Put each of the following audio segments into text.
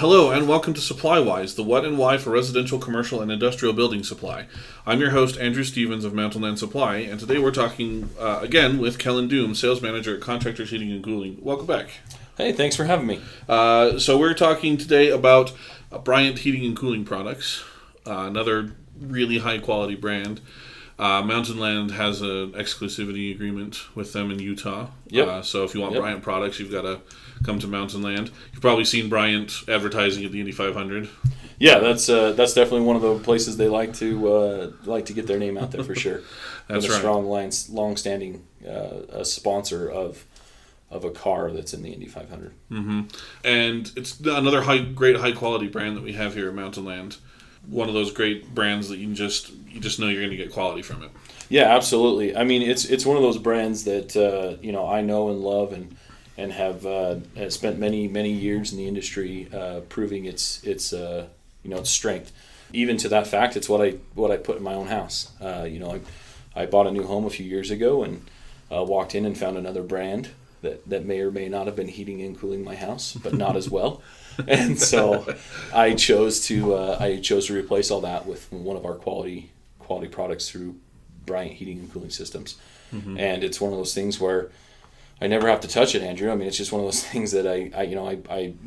Hello and welcome to Supplywise, the what and why for residential, commercial, and industrial building supply. I'm your host, Andrew Stevens of Mountain Land Supply, and today we're talking again with Kellan Doom, Sales Manager at Contractors Heating and Cooling. Welcome back. Hey, thanks for having me. So we're talking today about Bryant Heating and Cooling products, another really high-quality brand. Mountain Land has an exclusivity agreement with them in Utah. Yep. So if you want Bryant products, you've got to come to Mountain Land. You've probably seen Bryant advertising at the Indy 500. Yeah, that's definitely one of the places they like to get their name out there for sure. That's Been a right. strong, long-standing a sponsor of a car that's in the Indy 500. Mm-hmm. And it's another great high-quality brand that we have here at Mountain Land. One of those great brands that you just know you're going to get quality from it. Yeah, absolutely. I mean, it's one of those brands that I know and love and have spent many years in the industry proving its strength. Even to that fact, it's what I put in my own house. I bought a new home a few years ago and walked in and found another brand that may or may not have been heating and cooling my house, but not as well. And so I chose to replace all that with one of our quality products through Bryant Heating and Cooling Systems. Mm-hmm. And it's one of those things where I never have to touch it, Andrew. I mean, it's just one of those things that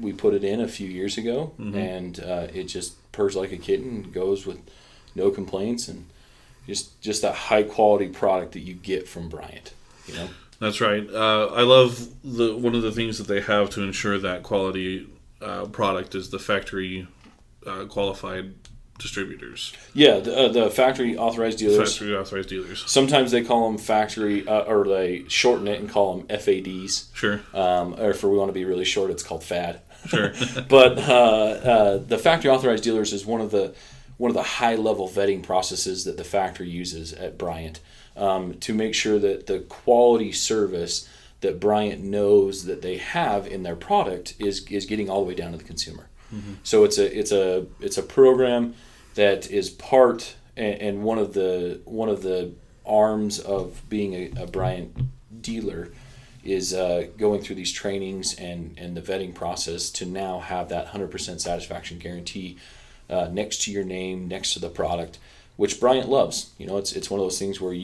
we put it in a few years ago, mm-hmm. and it just purrs like a kitten, goes with no complaints, and just that high quality product that you get from Bryant. That's right. I love one of the things that they have to ensure that quality product is the factory qualified distributors. Yeah, the factory authorized dealers. Factory authorized dealers. Sometimes they call them factory, or they shorten it and call them FADs. Sure. Or if we want to be really short, it's called FAD. Sure. But the factory authorized dealers is one of the high level vetting processes that the factory uses at Bryant to make sure that the quality service that Bryant knows that they have in their product is getting all the way down to the consumer. Mm-hmm. So it's a program that is part and one of the arms of being a Bryant dealer is going through these trainings and the vetting process to now have that 100% satisfaction guarantee next to your name, next to the product, which Bryant loves. It's one of those things where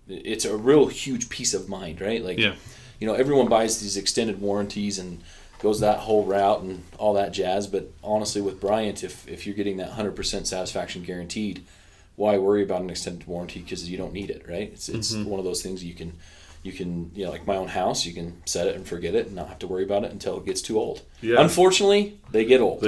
it's a real huge peace of mind, right? Like, yeah. Everyone buys these extended warranties and goes that whole route and all that jazz. But honestly, with Bryant, if you're getting that 100% satisfaction guaranteed, why worry about an extended warranty? Because you don't need it, right? It's mm-hmm. one of those things you can like my own house, you can set it and forget it and not have to worry about it until it gets too old. Yeah. Unfortunately, they get old.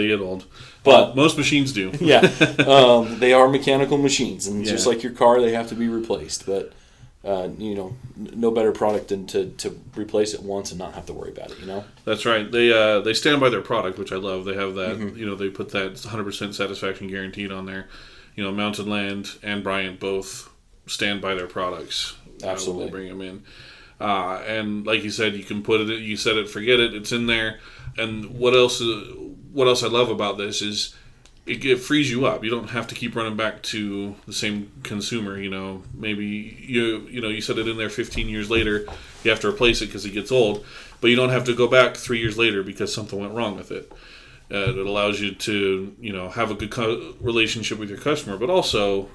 But most machines do. Yeah. They are mechanical machines, and just like your car, they have to be replaced. But no better product than to replace it once and not have to worry about it. That's right. They stand by their product, which I love. They have that. Mm-hmm. They put that 100% satisfaction guaranteed on there. Mountain Land and Bryant both stand by their products. Absolutely. When they bring them in. And like you said, you can put it. You set it, forget it. It's in there. And what else I love about this is it frees you up. You don't have to keep running back to the same consumer. Maybe you set it in there 15 years later. You have to replace it because it gets old, but you don't have to go back 3 years later because something went wrong with it. It allows you to have a good relationship with your customer, but also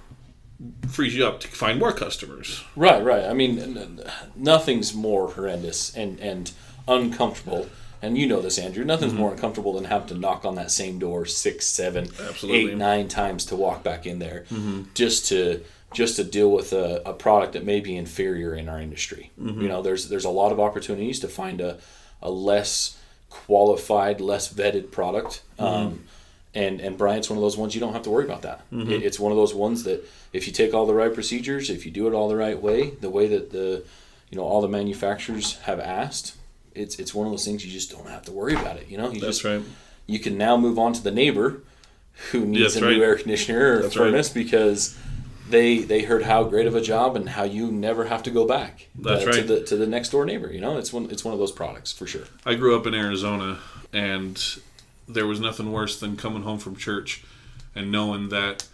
frees you up to find more customers. Right. I mean, nothing's more horrendous and uncomfortable. And you know this, Andrew. Nothing's mm-hmm. more uncomfortable than having to knock on that same door 6, 7, Absolutely. 8, 9 times to walk back in there, mm-hmm. just to deal with a product that may be inferior in our industry. Mm-hmm. There's a lot of opportunities to find a less qualified, less vetted product. Mm-hmm. And Bryant's one of those ones you don't have to worry about that. Mm-hmm. It's one of those ones that if you take all the right procedures, if you do it all the right way, the way that all the manufacturers have asked, it's one of those things you just don't have to worry about it. That's right. You can now move on to the neighbor who needs new air conditioner or furnace because they heard how great of a job and how you never have to go back to the next door neighbor. It's one of those products for sure. I grew up in Arizona, and there was nothing worse than coming home from church and knowing that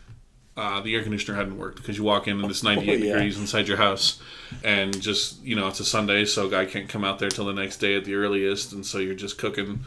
the air conditioner hadn't worked, because you walk in and it's 98 degrees inside your house, and just it's a Sunday, so a guy can't come out there till the next day at the earliest, and so you're just cooking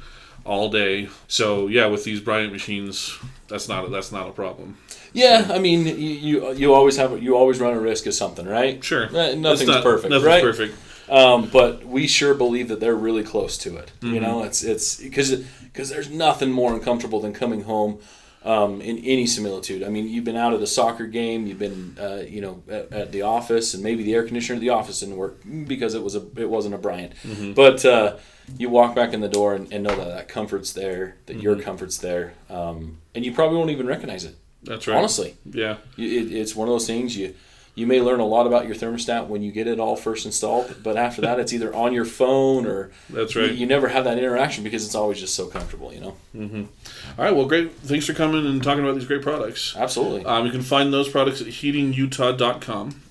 all day. So yeah, with these Bryant machines, that's not a problem. Yeah, I mean, you always run a risk of something, right? Sure, Nothing's perfect, nothing's right? perfect. But we sure believe that they're really close to it. You know, it's because there's nothing more uncomfortable than coming home in any similitude. I mean, you've been out at a soccer game, you've been at the office, and maybe the air conditioner at the office didn't work because it wasn't a Bryant. But you walk back in the door and know that comfort's there, that your comfort's there, and you probably won't even recognize it. That's right. Honestly, yeah, it's one of those things you may learn a lot about your thermostat when you get it all first installed, but after that, it's either on your phone or that's right. You never have that interaction because it's always just so comfortable, you know. All right, well, great. Thanks for coming and talking about these great products. Absolutely. You can find those products at heatingutah.com.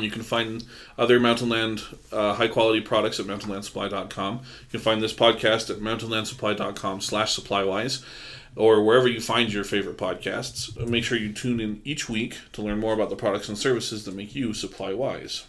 You can find other Mountain Land high-quality products at mountainlandsupply.com. You can find this podcast at mountainlandsupply.com/supplywise, or wherever you find your favorite podcasts. Make sure you tune in each week to learn more about the products and services that make you supply wise.